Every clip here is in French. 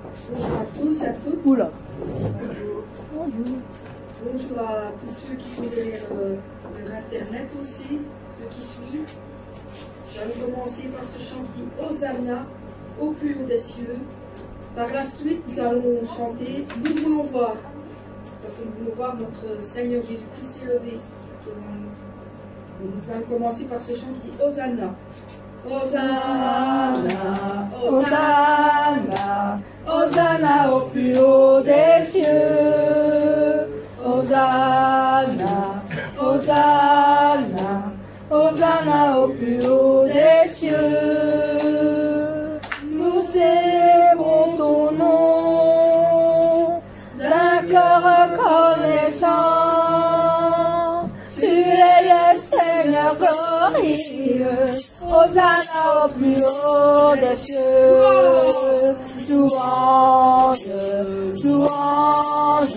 Bonjour à tous et à toutes. Oula. Bonjour. Bonjour à tous ceux qui sont derrière leur internet aussi, ceux qui suivent. J'allais commencer par ce chant qui dit Hosanna au plus haut des cieux. Par la suite, nous allons chanter Nous voulons voir. Parce que nous voulons voir notre Seigneur Jésus-Christ s'élever devant nous. Donc, nous allons commencer par ce chant qui dit Hosanna. Hosanna, Hosanna, Hosanna au plus haut des cieux. Hosanna, Hosanna, Hosanna au plus haut des cieux. Nous célébrons ton nom d'un cœur reconnaissant. Tu es le Seigneur glorieux. Hosanna au plus haut des cieux. Louange, louange,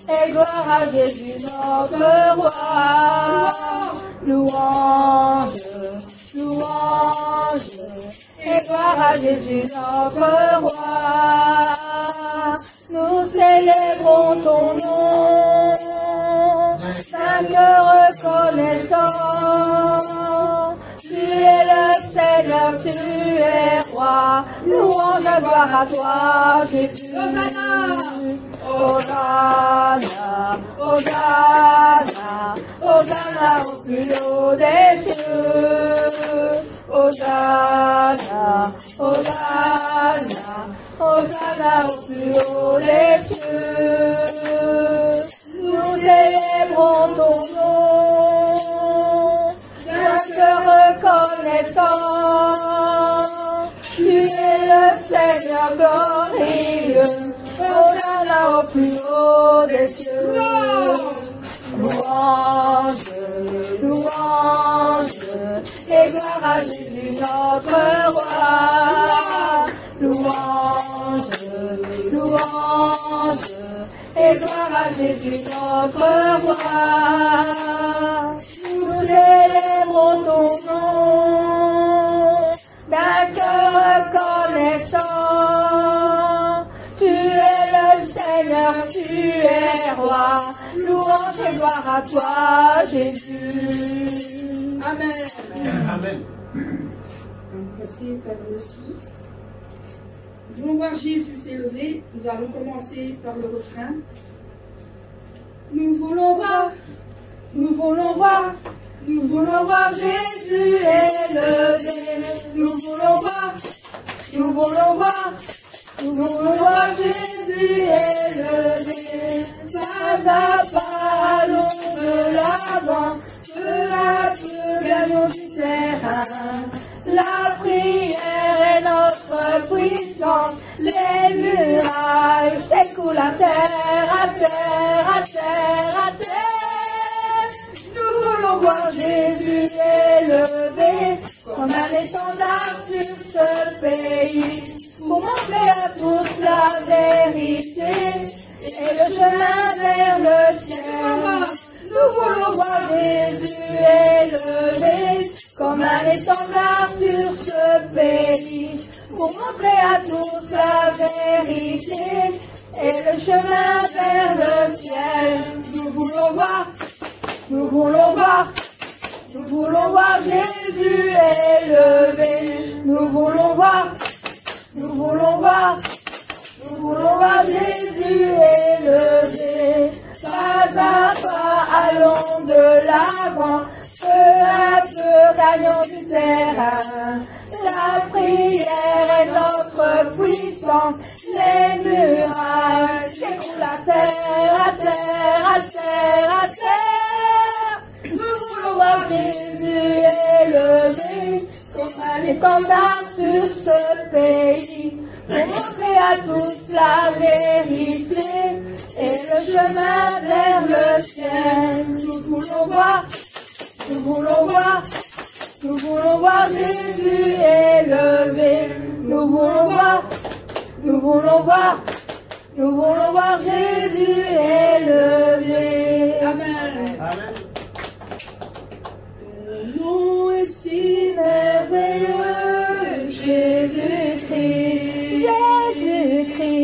et gloire à Jésus notre roi. Louange, louange, et gloire à Jésus notre roi. Nous célébrons ton nom d'un cœur reconnaissant. Tu es le Seigneur, tu es roi. Louange et gloire à toi, Jésus. Hosanna, Hosanna, Hosanna, Hosanna au plus haut des cieux. Hosanna, Hosanna, Hosanna au plus haut des cieux. Nous célébrons ton nom d'un cœur reconnaissant. Tu es le Seigneur glorieux. Hosanna au plus haut des cieux. Louange, louange, et gloire à Jésus notre roi. Louange, louange, et gloire à Jésus notre roi. Nous célébrons ton nom d'un cœur reconnaissant. Tu es le Seigneur, tu es roi. Louange et gloire à toi, Jésus. Amen. Amen. Passer par le 6. Nous voulons voir Jésus s'élever. Nous allons commencer par le refrain. Nous voulons voir, nous voulons voir, nous voulons voir Jésus élevé. Nous voulons voir, nous voulons voir, nous voulons voir Jésus élevé. Pas à pas, allons de l'avant, peu à peu gagnons du terrain. La prière est notre puissance, les murailles s'écoulent à terre, à terre, à terre, à terre. Nous voulons voir Jésus élevé comme un étendard sur ce pays, pour montrer à tous la vérité et le chemin vers le ciel. Nous voulons voir Jésus élevé comme un étendard sur ce pays, pour montrer à tous la vérité et le chemin vers le ciel. Nous voulons voir, nous voulons voir, nous voulons voir Jésus élevé. Nous voulons voir, nous voulons voir, nous voulons voir Jésus élevé. Pas à pas, allons de l'avant, peu à peu gagnons du terrain. La prière est notre puissance, les murailles s'écoulent à terre, à terre, à terre, à terre. Nous voulons voir Jésus élevé comme un étendard sur ce pays, pour montrer à tous la vérité et le chemin vers le ciel. Nous voulons voir, nous voulons voir, nous voulons voir Jésus élevé. Nous voulons voir, nous voulons voir, nous voulons voir Jésus élevé. Amen. Amen. Ton nom est si merveilleux, Jésus-Christ. Jésus-Christ.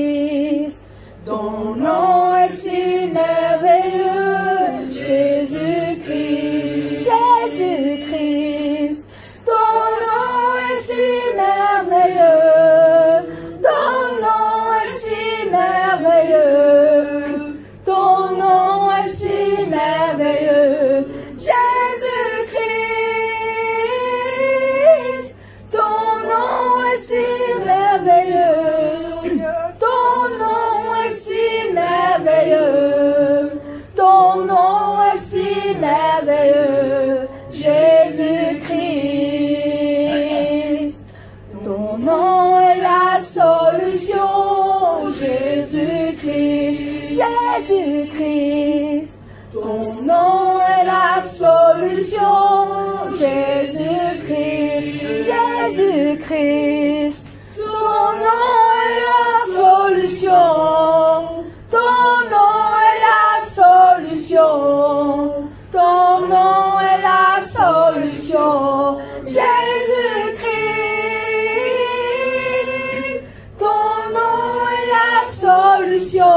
Jésus-Christ. Ton nom est la solution, Jésus-Christ, Jésus-Christ. Ton nom est la solution, ton nom est la solution, ton nom est la solution, Jésus-Christ. Ton nom est la solution,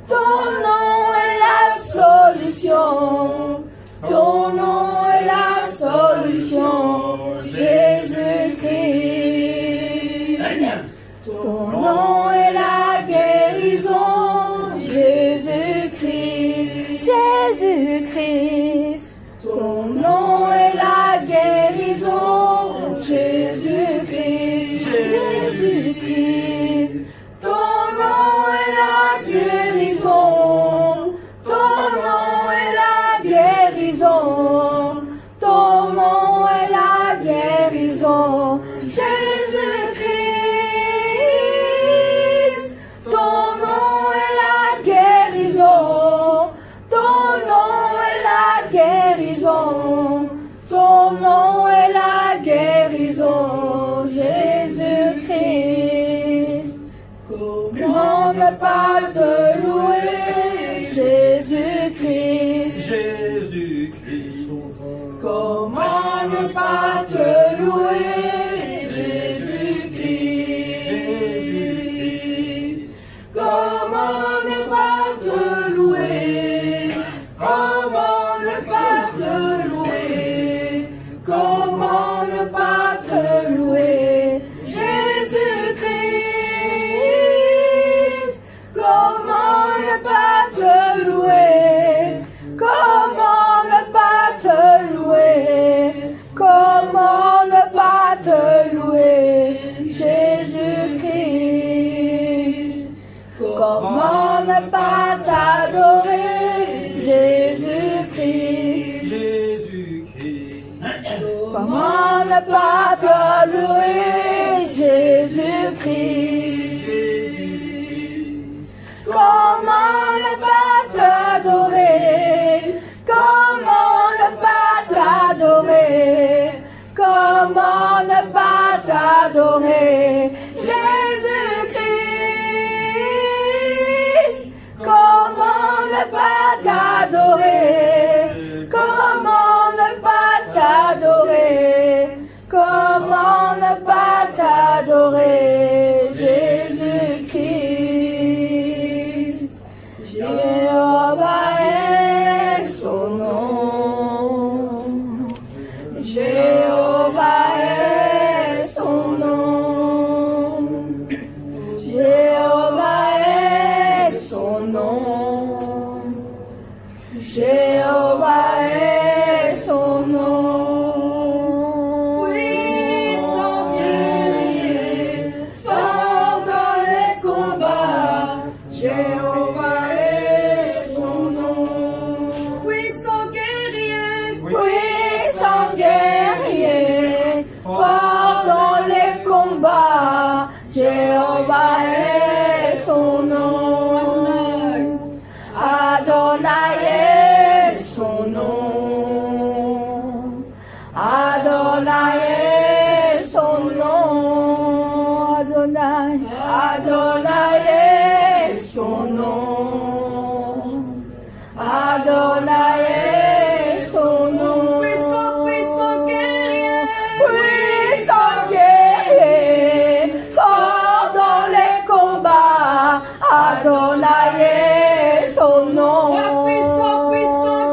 ton nom est la solution, ton nom est la solution, Jésus-Christ. Ton nom est la guérison, Jésus-Christ, Jésus-Christ. Ton nom est la guérison, Jésus-Christ, Jésus-Christ. Ton nom est la guérison, ton nom est la guérison, ton nom est la guérison, Jésus-Christ. Ton nom est la guérison, ton nom est la guérison, ton nom est la guérison, Jésus-Christ. Comment ne pas te louer, Jésus-Christ, Jésus-Christ. comment ne pas te louer, Jésus-Christ, comment ne pas te louer, comment ne pas te louer, comment ne pas te louer, Jésus-Christ, comment ne pas te louer, comment ne pas te louer, comment ne pas te louer, Jésus-Christ, comment ne pas t'adorer, Jésus-Christ, Jésus-Christ. comment ne pas t'adorer, Jésus-Christ, comment ne pas t'adorer, comment ne pas t'adorer, comment ne pas t'adorer, Jésus-Christ, comment ne pas t'adorer, comment ne pas t'adorer, comment ne pas t'adorer, Jésus-Christ. Jéhovah est son nom, Jéhovah est son nom, Jéhovah est son nom, Jéhovah est son nom. Puissant guerrier, fort dans les combats, Jéhovah est son nom. Puissant guerrier, fort dans les combats, Jéhovah est son nom. Adonai est son nom. Adonai est son nom. Adonai, Adonai est son nom. Adonai est son nom. Puissant, puissant guerrier, fort dans les combats, Adonai est son nom. Puissant, puissant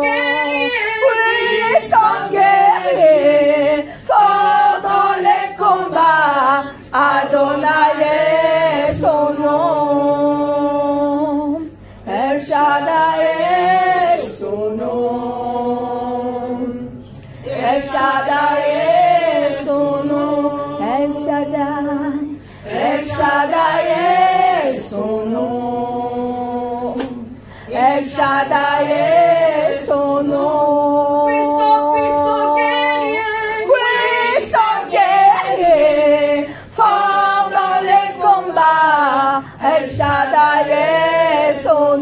guerrier, fort dans les combats, Adonai est son nom. El Shaddai est son nom. El Shaddai est son nom. El Shaddai, El Shaddai est son nom. El Shaddai est son nom. Puissant, puissant guerrier, fort dans les combats, El Shaddai est son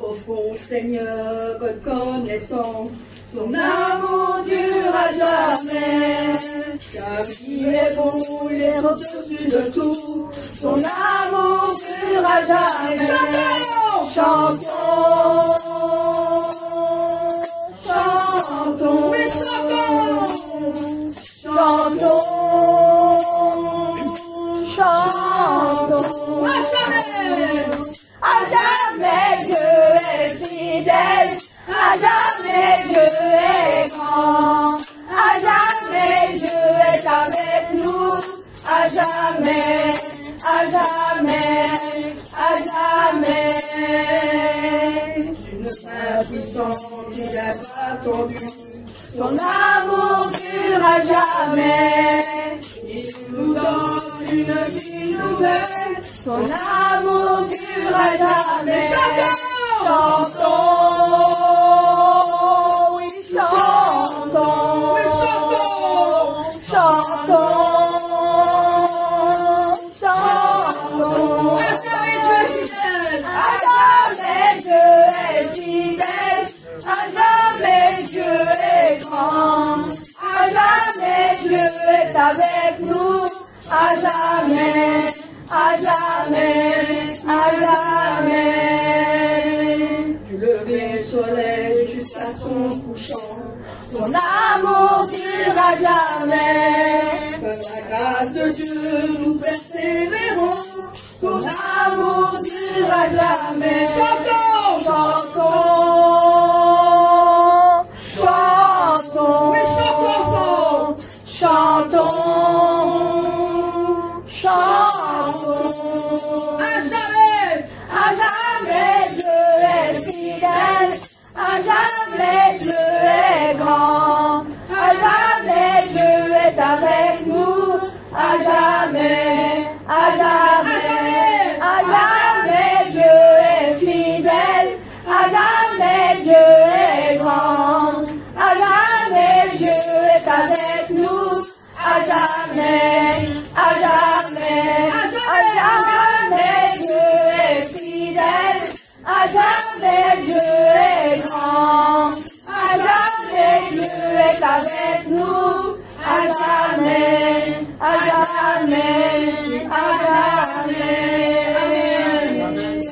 Offrons, Seigneur, reconnaissance, son amour durera jamais. Car il est bon, il est au-dessus de tout, son amour durera jamais. Chantons, chantons, chantons, oui, chantons, chantons, chantons, à jamais. À jamais Dieu est fidèle, à jamais Dieu est grand, à jamais Dieu est avec nous, à jamais, à jamais, à jamais. D'une main puissante il a attendu, son amour durera jamais. Il nous donne une vie nouvelle, son amour durera jamais. Chantons, chantons, oui, chantons, oui, chantons, chantons, chantons. À jamais Dieu est fidèle, à jamais Dieu est grand, à jamais Dieu est avec nous, à jamais, à jamais, à jamais. Du lever du soleil jusqu'à son couchant, son amour durera jamais. Par la grâce de Dieu nous persévérons, son amour durera jamais. Chantons, chantons, chantons, oui, chantons, chantons, chantons. À jamais Dieu est fidèle, à jamais Dieu est grand, à jamais Dieu est avec nous, à jamais, à jamais, à jamais Dieu est fidèle, à jamais Dieu est grand, à jamais Dieu est avec nous, à jamais, à jamais, à jamais Dieu est fidèle, à jamais Dieu est grand, à jamais Dieu est avec nous, à jamais, à jamais, à jamais. Amen.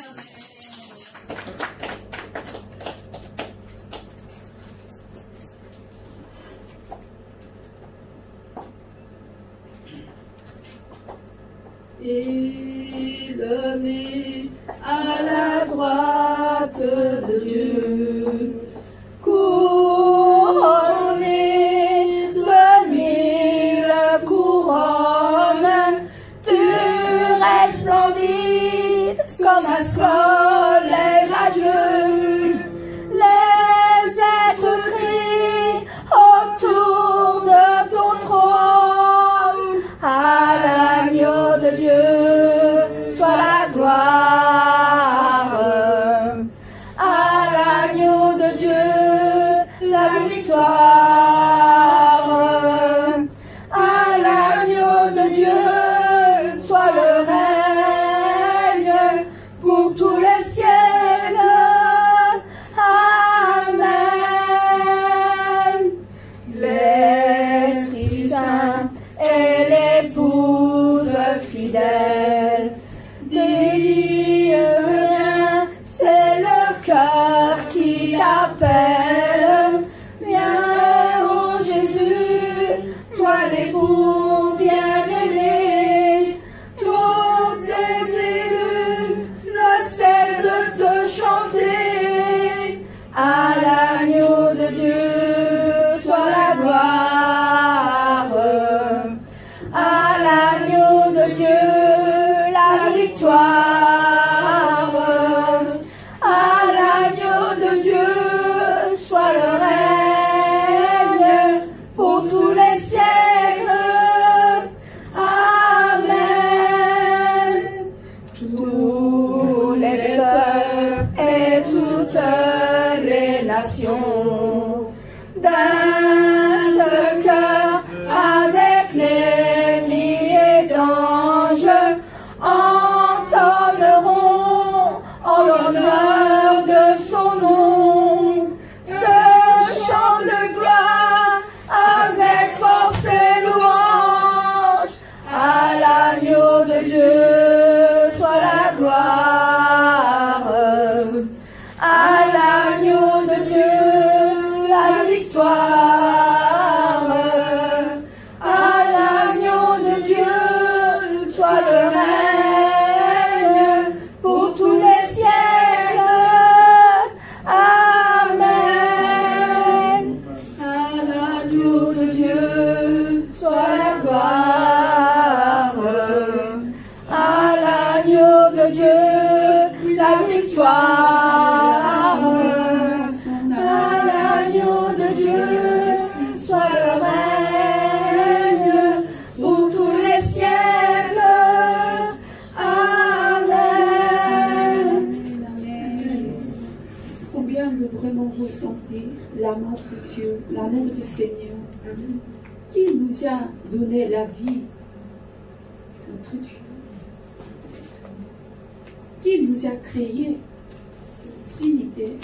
Élevé à la droite de Dieu, couronné de 1000 couronnes, tu resplendis comme un soleil radieux. Les êtres crient autour de ton trône, à l'agneau de Dieu soit la gloire, à l'agneau de Dieu la victoire, à l'agneau de Dieu soit le règne pour tous les siècles. Amen. L'Esprit Saint est l'épouse fidèle des rien, c'est le cœur qui appelle. Viens, ô Jésus, toi l'époux bien-aimé, tous tes élus ne cessent de te chanter. À l'agneau de Dieu soit la gloire, à l'agneau de Dieu la victoire, à l'agneau de Dieu soit le règne pour tous les siècles. Amen. Tous les peuples et toutes les nations le règne pour tous les siècles. Amen. À l'agneau de Dieu soit la gloire. À l'agneau de Dieu la victoire. À l'agneau de Dieu soit le règne pour tous les siècles. Amen. Combien de vraiment ressentir l'amour de Dieu, l'amour du Seigneur, qui nous a donné la vie, notre Dieu, qui nous a créé, Trinité,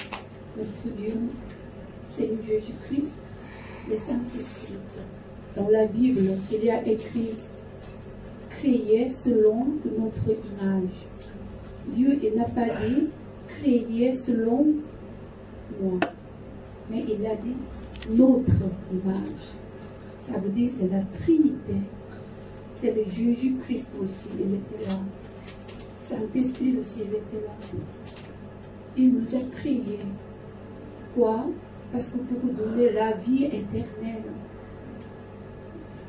notre Dieu, Seigneur Jésus-Christ, le Saint-Esprit. Dans la Bible, il y a écrit créé selon notre image. Dieu il n'a pas dit créé selon moi, mais il a dit notre image. Ça veut dire c'est la Trinité. C'est le Jésus-Christ aussi, il était là. Saint-Esprit aussi, il était là. Il nous a créés. Pourquoi? Parce que pour donner la vie éternelle.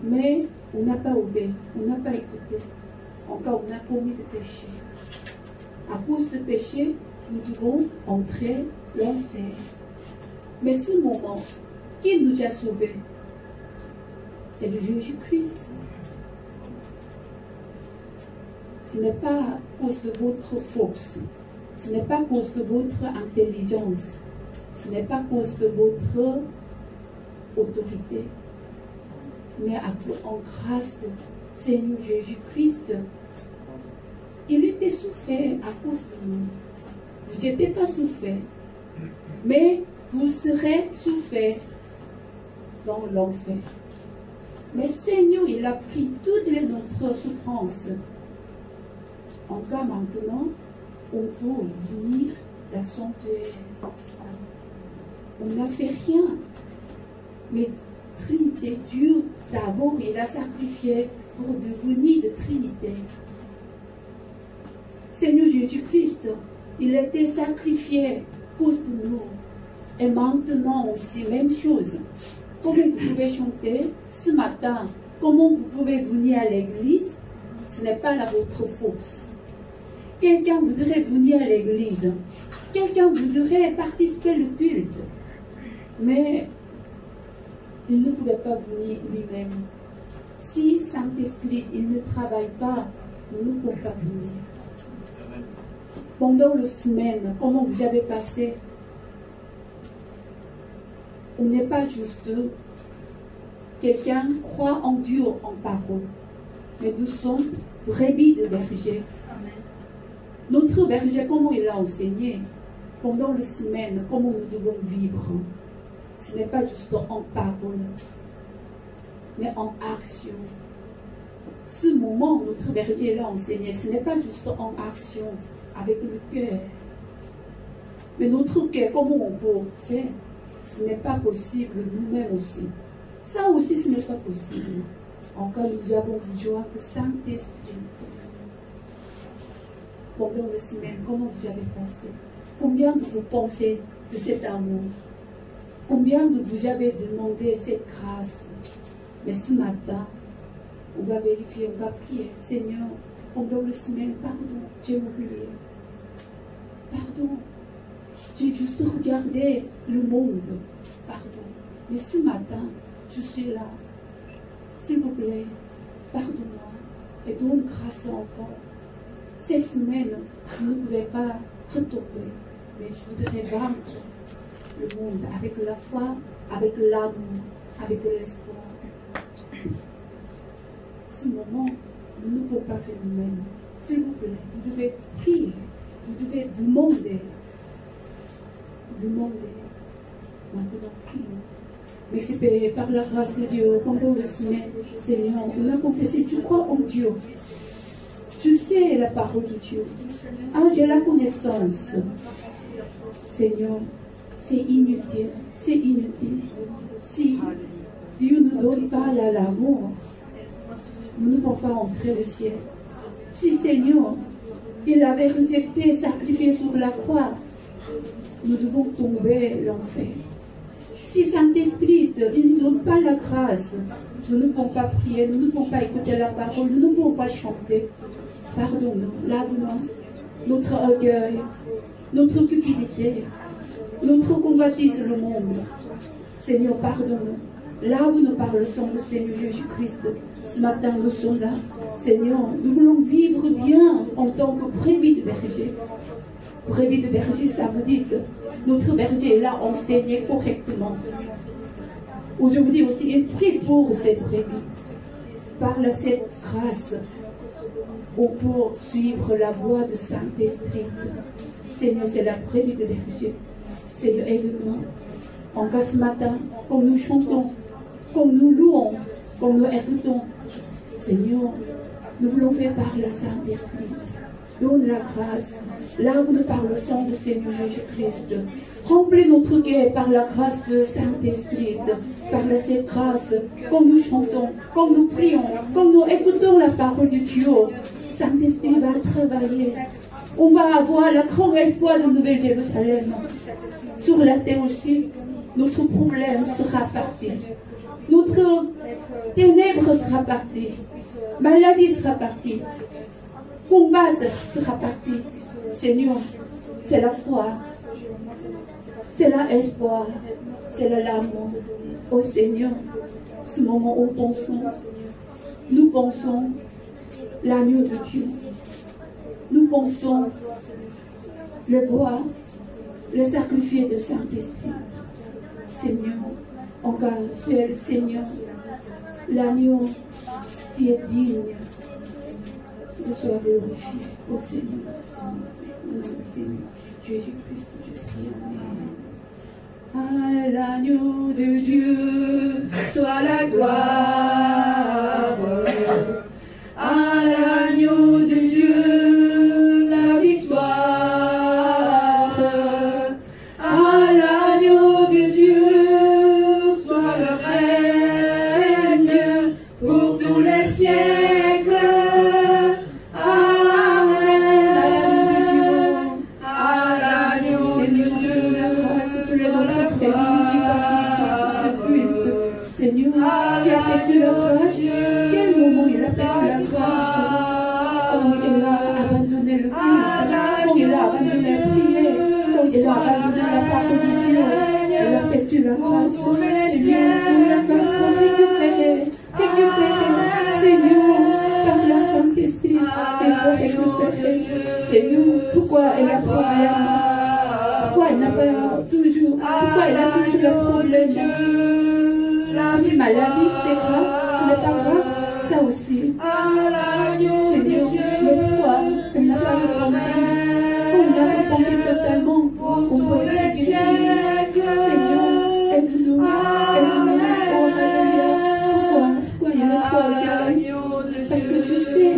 Mais on n'a pas obéi, on n'a pas écouté. Encore on a commis de péché. À cause de péché, nous devons entrer l'enfer. Mais ce moment, qui nous a sauvés? C'est le Jésus-Christ. Ce n'est pas à cause de votre force, ce n'est pas à cause de votre intelligence, ce n'est pas à cause de votre autorité, mais en grâce de Seigneur Jésus-Christ. Il était souffert à cause de nous. Vous n'étiez pas souffert, mais vous serez souffert dans l'enfer. Mais Seigneur, il a pris toutes notre souffrances. Encore maintenant, on peut venir la sanctuaire. On n'a fait rien. Mais Trinité, Dieu, d'abord, il a sacrifié pour devenir de Trinité. Seigneur Jésus-Christ, il a été sacrifié à cause de nous. Et maintenant aussi, même chose. Comment vous pouvez chanter ce matin? Comment vous pouvez venir à l'église? Ce n'est pas votre force. Quelqu'un voudrait venir à l'église. Quelqu'un voudrait participer au culte. Mais il ne pouvait pas venir lui-même. Si Saint-Esprit, il ne travaille pas, nous ne pouvons pas venir. Pendant la semaine, comment vous avez passé? On n'est pas juste quelqu'un croit en Dieu en parole, mais nous sommes brebis de berger. Notre berger, comment il a enseigné pendant la semaine, comment nous devons vivre. Ce n'est pas juste en parole, mais en action. Ce moment, notre berger l'a enseigné, ce n'est pas juste en action, avec le cœur. Mais notre cœur, comment on peut faire? Ce n'est pas possible nous-mêmes aussi. Ça aussi, ce n'est pas possible. Encore, nous avons besoin de Saint-Esprit. Pendant la semaine, comment vous avez passé? Combien de vous pensez de cet amour? Combien de vous avez demandé cette grâce? Mais ce matin, on va vérifier, on va prier. Seigneur, pendant la semaine, pardon, j'ai oublié. Pardon. J'ai juste regardé le monde. Pardon. Mais ce matin, je suis là. S'il vous plaît, pardonne-moi et donne grâce encore. Cette semaine, je ne pouvais pas retomber, mais je voudrais vaincre le monde avec la foi, avec l'amour, avec l'espoir. Ce moment, nous ne pouvons pas faire nous-mêmes. S'il vous plaît, vous devez prier, vous devez demander. Demandez. Maintenant, prions. Mais c'est par la grâce de Dieu, pendant la semaine, Seigneur, on a confessé, tu crois en Dieu. Tu sais la parole de Dieu. Ah, j'ai la connaissance. Seigneur, c'est inutile. C'est inutile. Si Dieu ne donne pas l'amour, nous ne pouvons pas entrer au ciel. Si Seigneur, il avait rejeté, sacrifié sur la croix, nous devons tomber l'enfer. Si Saint-Esprit, il ne donne pas la grâce, nous ne pouvons pas prier, nous ne pouvons pas écouter la parole, nous ne pouvons pas chanter. Pardonne-nous, lave-nous notre orgueil, notre cupidité, notre convoitise le monde. Seigneur, pardonne-nous. Lave-nous par le sang de Seigneur Jésus-Christ. Ce matin, nous sommes là. Seigneur, nous voulons vivre bien en tant que brebis de berger. Brebis de berger, ça veut dire que notre berger est là enseigné correctement. Aujourd'hui aussi, il prie pour ces brebis. Par cette grâce, on peut suivre la voie de Saint-Esprit. Seigneur, c'est la brebis de berger. Seigneur, aide-nous. Encore ce matin, comme nous chantons, comme nous louons, comme nous écoutons, Seigneur, nous voulons faire par le Saint-Esprit. Donne la grâce. Lave-nous par le sang de Seigneur Jésus-Christ. Remplis notre cœur par la grâce de Saint-Esprit. Par cette grâce, comme nous chantons, comme nous prions, comme nous écoutons la parole de Dieu, Saint-Esprit va travailler. On va avoir le grand espoir de Nouvelle Jérusalem. Sur la terre aussi, notre problème sera parti. Notre ténèbre sera parti. Maladie sera partie. Combattre sera parti. Seigneur, c'est la foi. C'est l'espoir. C'est l'amour. Ô Seigneur, ce moment où nous pensons l'agneau de Dieu. Nous pensons le bois, le sacrifice de Saint-Esprit. Seigneur, encore seul Seigneur, l'agneau qui est digne de soit glorifié. Ô Seigneur, au nom du Seigneur Jésus-Christ, je prie. Amen. À l'agneau de Dieu soit la gloire. À l'agneau de Dieu la victoire. À l'agneau de Dieu soit le règne pour tous les siècles. Amen. À l'agneau de Dieu la grâce soit la gloire. Seigneur, qui a fait de la grâce, quel moment il a fait de la grâce, comme il a abandonné le culte, comme il a abandonné la prière, comme il a abandonné la parole de Dieu, il a fait de la grâce. Seigneur, la grâce pour récupérer, Seigneur, par la Saint-Esprit, il faut récupérer. Seigneur, pourquoi elle a problème? Pourquoi elle n'a pas toujours, pourquoi elle a toujours le problème? Une maladie, c'est grave, ce n'est pas grave, ça aussi. Seigneur, mais pourquoi elle n'a pas répondu? On a répondu totalement, on peut être guéri. Seigneur, aide-nous, aide-nous, oh Alléluia. Pourquoi il y a trop de parce que tu sais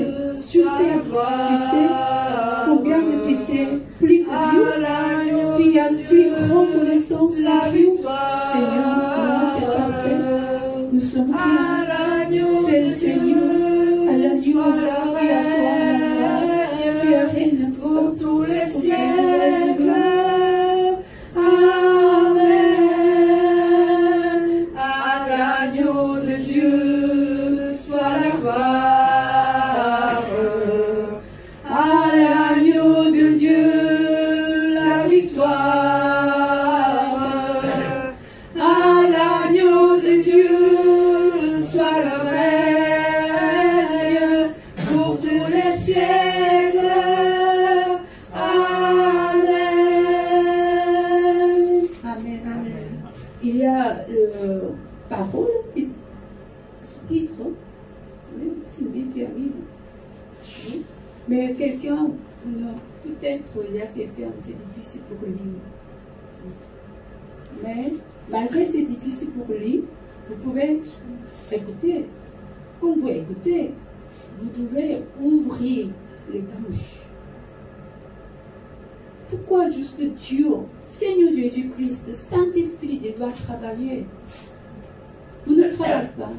combien que tu sais, plus que Dieu, il y a plus grande connaissance de Dieu. Seigneur, c'est parfait. Nous sommes bien. C'est le Seigneur, à la joie, et à toi, et à règne pour tous les siècles. Amen. À l'agneau de Dieu soit la gloire. À l'agneau de Dieu la victoire. À l'agneau de Dieu soit le règne pour tous les siècles. Amen. Amen. Amen. Il y a le parole, sous-titre, oui, c'est dit bien, oui. Mais quelqu'un, peut-être il y a quelqu'un, c'est difficile pour lire. Mais malgré c'est difficile pour lire, vous pouvez écouter. Quand vous écoutez, vous devez ouvrir les bouches. Pourquoi juste Dieu, Seigneur Jésus-Christ, Saint-Esprit, il doit travailler? Vous ne travaillez pas.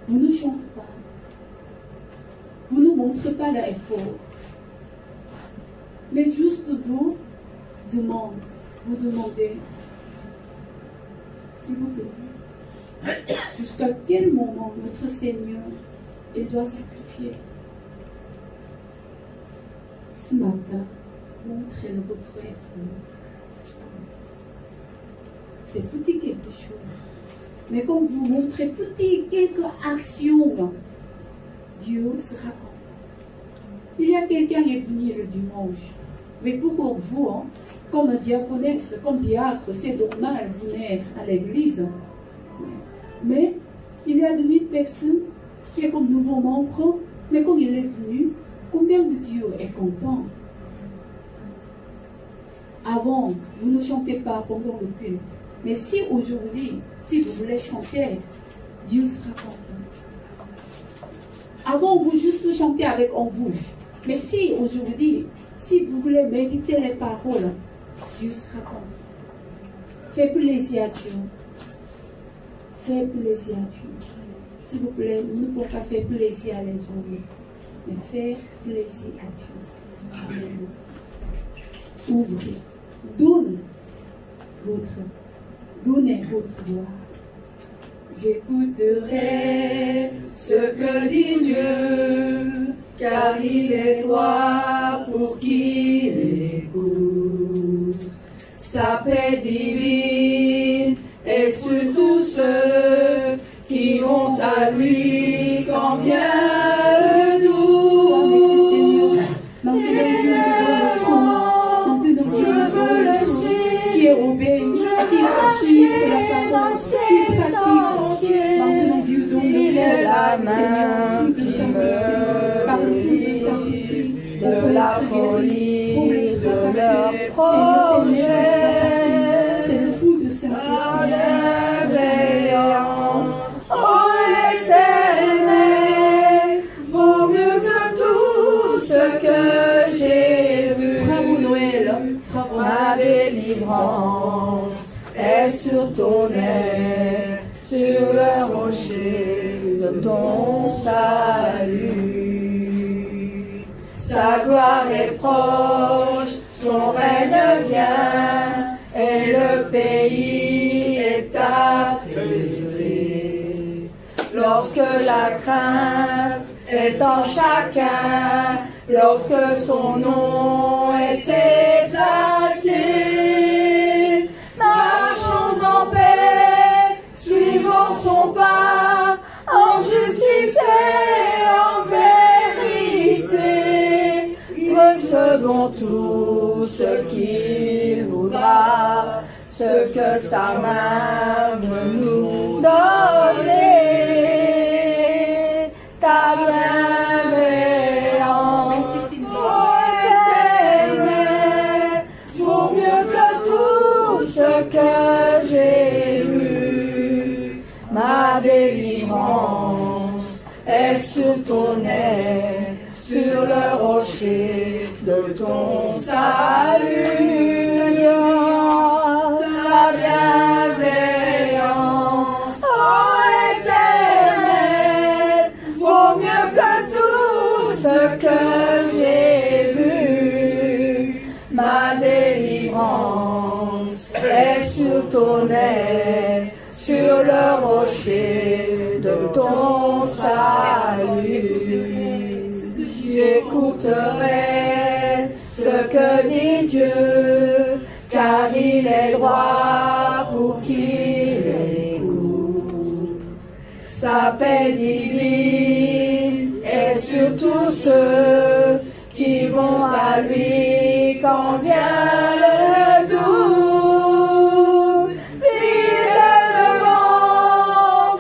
Vous ne chantez pas. Vous ne ne montre pas l'effort. Mais juste vous demandez, s'il vous plaît, jusqu'à quel moment notre Seigneur, il doit sacrifier. Ce matin, montrez votre effort. C'est petit quelque chose. Mais quand vous montrez petit quelques actions, Dieu sera content. Il y a quelqu'un qui est venu le dimanche. Mais pour vous, comme diaconesse, comme diacre, c'est normal de venir à l'église. Mais il y a 8 personnes qui sont comme nouveaux membres, mais quand il est venu, combien de Dieu est content? Avant, vous ne chantez pas pendant le culte. Mais si aujourd'hui, si vous voulez chanter, Dieu sera content. Avant, vous juste chantez avec en bouche. Mais si aujourd'hui, si vous voulez méditer les paroles, Dieu sera content. Faites plaisir à Dieu. Faites plaisir à Dieu. S'il vous plaît, nous ne pouvons pas faire plaisir à les hommes, mais faire plaisir à Dieu. Amen. Ouvrez. Donnez votre gloire. J'écouterai ce que dit Dieu, car il est droit pour qui l'écoute. Sa paix divine est sur tous ceux qui vont à lui quand vient le doute. Je veux le suivre, qui est obéi, qui poursuit la parole, qui pratique. Maintenant, Dieu donne il est la main Seigneur, qui me par le fruit du Saint-Esprit, de la folie de leur projet. C'est le fruit du Saint-Esprit. Bienveillance, oh l'Éternel, vaut mieux que tout ce que j'ai vu. Bravo Noël, bravo. Ma délivrance est sur ton aile, sur le rocher de ton salut. Sa gloire est proche, son règne vient, et le pays est apaisé. Lorsque la crainte est en chacun, lorsque son nom est exalté, marchons en paix, suivons son pas, en justice et en vérité. Recevons tout ce qu'il voudra, ce que sa main veut nous donner. Ta bienveillance, Éternel, vaut mieux que tout ce que j'ai vu. Ma délivrance est sur ton aile, sur le rocher de ton salut. Ta bienveillance, oh Éternel, vaut mieux que tout ce que j'ai vu. Ma délivrance est sur ton aile, sur le rocher de ton salut. J'écouterai ce que dit Dieu, car il est droit pour qui l'écoute. Sa paix divine est sur tous ceux qui vont à lui quand vient le doute. Fidèlement,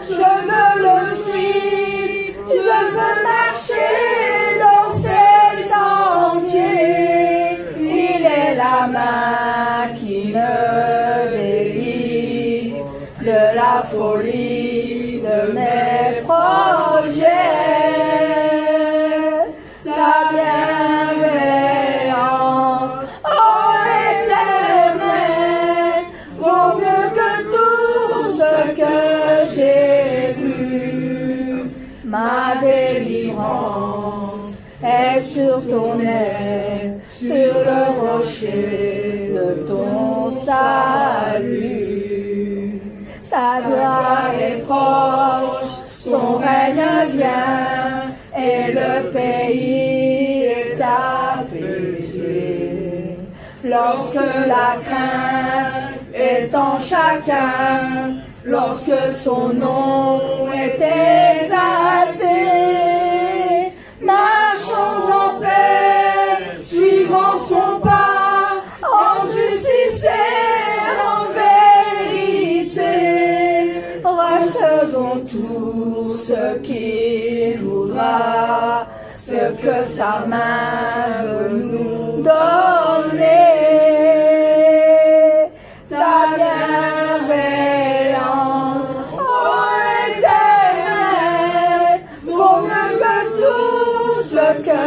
je veux le suivre, je veux marcher dans ses sentiers. Il est la main qui me délivre de la folie de mes projets. Ta bienveillance, oh sur ton aile, sur le rocher de ton salut. Sa gloire est proche, son règne vient, et le pays est apaisé. Lorsque la crainte est en chacun, lorsque son nom est exalté, marchons en paix, suivant son pas, en justice et en vérité. Recevons tout ce qu'il voudra, ce que sa main veut nous donner. Ta bienveillance, ô Éternel, vaut mieux que tout ce que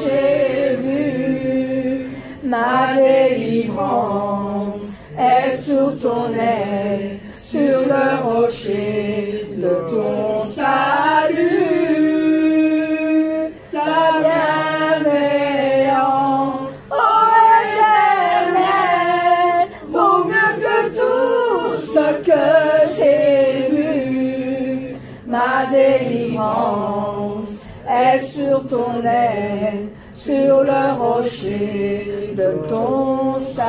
j'ai vu. Ma délivrance est sous ton aile, sur le rocher de ton salut. Ta bienveillance, ô Éternel, vaut mieux que tout ce que j'ai vu. Ma délivrance est sur ton aile, sur le rocher de ton salut.